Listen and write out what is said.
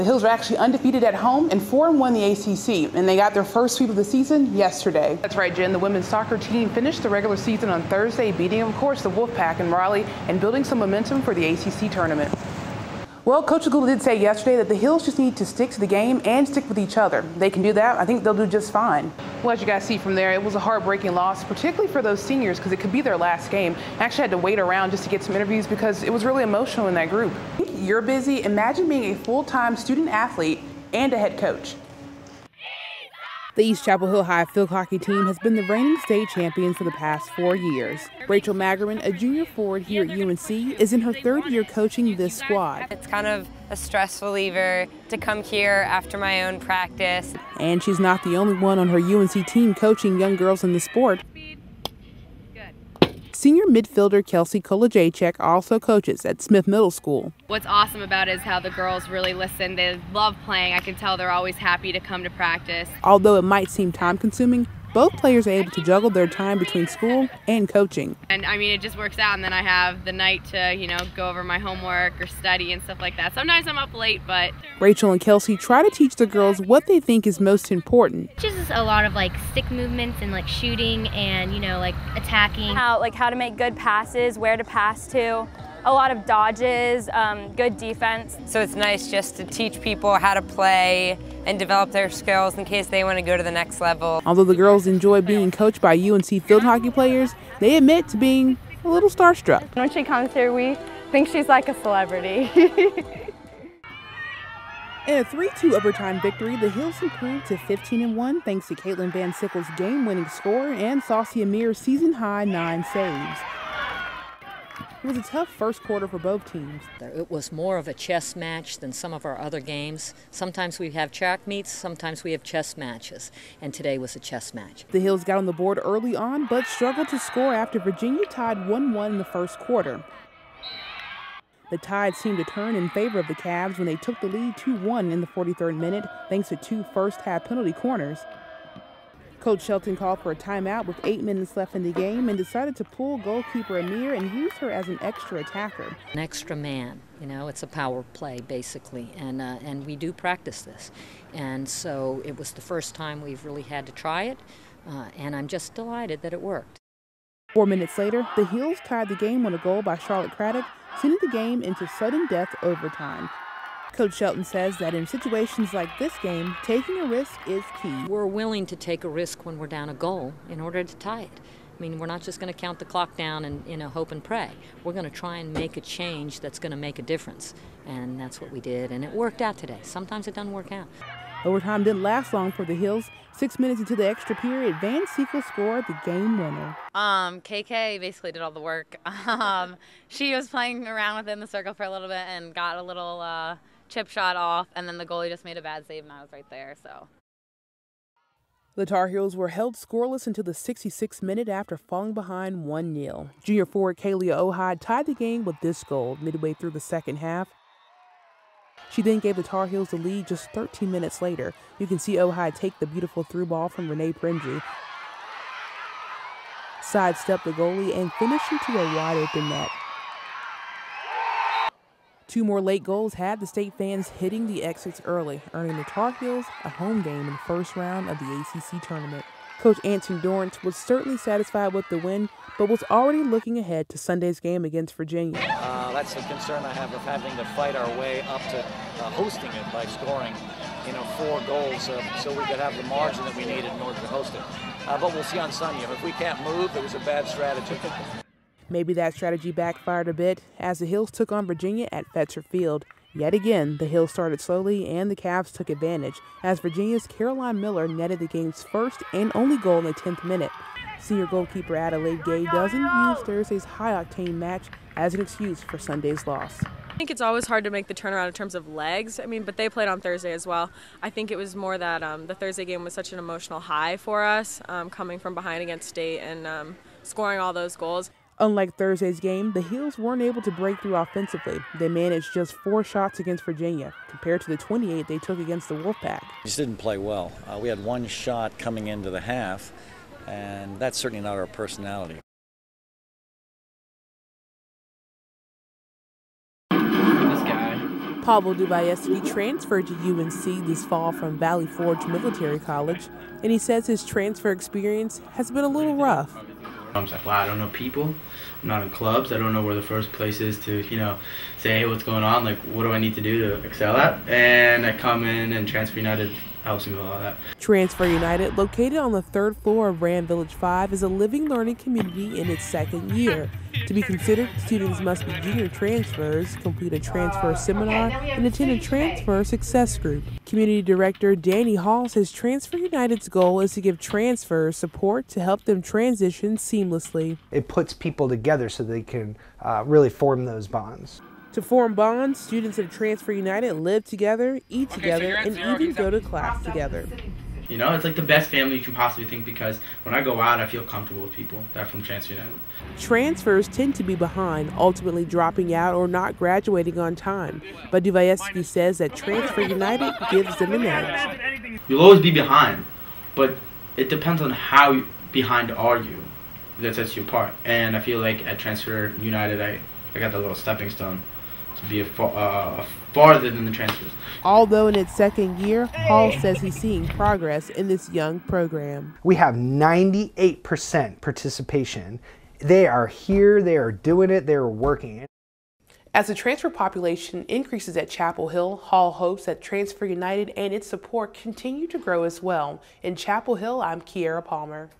The Hills are actually undefeated at home and 4-1 in the ACC, and they got their first sweep of the season yesterday. That's right, Jen. The women's soccer team finished the regular season on Thursday, beating, of course, the Wolfpack in Raleigh and building some momentum for the ACC tournament. Well, Coach Agula did say yesterday that the Hills just need to stick to the game and stick with each other. They can do that. I think they'll do just fine. Well, as you guys see from there, it was a heartbreaking loss, particularly for those seniors, because it could be their last game. I actually had to wait around just to get some interviews because it was really emotional in that group. You're busy. Imagine being a full-time student athlete and a head coach. The East Chapel Hill High field hockey team has been the reigning state champion for the past 4 years. Rachel Magerman, a junior forward here at UNC, is in her third year coaching this squad. It's kind of a stress reliever to come here after my own practice. And she's not the only one on her UNC team coaching young girls in the sport. Senior midfielder Kelsey Kolajaychek also coaches at Smith Middle School. What's awesome about it is how the girls really listen. They love playing. I can tell they're always happy to come to practice. Although it might seem time-consuming, both players are able to juggle their time between school and coaching. And I mean, it just works out, and then I have the night to, go over my homework or study and stuff like that. Sometimes I'm up late, but... Rachel and Kelsey try to teach the girls what they think is most important. Just a lot of stick movements and shooting and, attacking. How to make good passes, where to pass to. A lot of dodges, good defense. So it's nice just to teach people how to play and develop their skills in case they want to go to the next level. Although the girls enjoy being coached by UNC field hockey players, they admit to being a little starstruck. When she comes here, we think she's like a celebrity. In a 3-2 overtime victory, the Hills improved to 15-1 thanks to Caitlin Van Sickle's game-winning score and Saucy Amir's season-high 9 saves. It was a tough first quarter for both teams. It was more of a chess match than some of our other games. Sometimes we have track meets, sometimes we have chess matches, and today was a chess match. The Hills got on the board early on, but struggled to score after Virginia tied 1-1 in the first quarter. The tide seemed to turn in favor of the Cavs when they took the lead 2-1 in the 43rd minute, thanks to 2 first-half penalty corners. Coach Shelton called for a timeout with 8 minutes left in the game and decided to pull goalkeeper Amir and use her as an extra attacker. An extra man, it's a power play basically, and we do practice this. And so it was the first time we've really had to try it, and I'm just delighted that it worked. 4 minutes later, the Hills tied the game on a goal by Charlotte Craddock, sending the game into sudden death overtime. Coach Shelton says that in situations like this game, taking a risk is key. We're willing to take a risk when we're down a goal in order to tie it. I mean, we're not just going to count the clock down and hope and pray. We're going to try and make a change that's going to make a difference. And that's what we did, and it worked out today. Sometimes it doesn't work out. Overtime didn't last long for the Hills. 6 minutes into the extra period, Van Sickle scored the game winner. KK basically did all the work. She was playing around within the circle for a little bit and got a little chip shot off, and then the goalie just made a bad save, and I was right there, so. The Tar Heels were held scoreless until the 66th minute after falling behind 1-0. Junior forward Kalia Ohad tied the game with this goal midway through the second half. She then gave the Tar Heels the lead just 13 minutes later. You can see Ohad take the beautiful through ball from Renee Pringy, sidestep the goalie, and finish into a wide-open net. 2 more late goals had the state fans hitting the exits early, earning the Tar Heels a home game in the first round of the ACC tournament. Coach Anson Dorrance was certainly satisfied with the win, but was already looking ahead to Sunday's game against Virginia. That's the concern I have of having to fight our way up to hosting it by scoring, 4 goals so we could have the margin that we needed in order to host it. But we'll see on Sunday. If we can't move, it was a bad strategy. Maybe that strategy backfired a bit as the Hills took on Virginia at Fetzer Field. Yet again, the Hills started slowly and the Cavs took advantage as Virginia's Caroline Miller netted the game's first and only goal in the 10th minute. Senior goalkeeper Adelaide Gay doesn't use Thursday's high-octane match as an excuse for Sunday's loss. I think it's always hard to make the turnaround in terms of legs. But they played on Thursday as well. I think it was more that the Thursday game was such an emotional high for us, coming from behind against State and scoring all those goals. Unlike Thursday's game, the Heels weren't able to break through offensively. They managed just 4 shots against Virginia, compared to the 28 they took against the Wolfpack. Just didn't play well. We had 1 shot coming into the half, and that's certainly not our personality. This guy. Pavel Dubajewski transferred to UNC this fall from Valley Forge Military College, and he says his transfer experience has been a little rough. I'm like, wow, I don't know people. I'm not in clubs. I don't know where the first place is to, say, hey, what's going on? Like, what do I need to do to excel at? And I come in, and Transfer United helps me with all that. Transfer United, located on the 3rd floor of Rand Village 5, is a living learning community in its 2nd year. To be considered, students must be junior transfers, complete a transfer seminar, and attend a transfer success group. Community Director Danny Hall says Transfer United's goal is to give transfers support to help them transition seamlessly. It puts people together so they can really form those bonds. To form bonds, students of Transfer United live together, eat together, and even go to class together. It's like the best family you can possibly think, because when I go out, I feel comfortable with people that are from Transfer United. Transfers tend to be behind, ultimately dropping out or not graduating on time. But Dubajewski says that Transfer United gives them an edge. You'll always be behind, but it depends on how behind are you that sets you apart. And I feel like at Transfer United, I got that little stepping stone to be farther than the transfers. Although in its 2nd year, Hall says he's seeing progress in this young program. We have 98% participation. They are here, they are doing it, they are working. As the transfer population increases at Chapel Hill, Hall hopes that Transfer United and its support continue to grow as well. In Chapel Hill, I'm Kiara Palmer.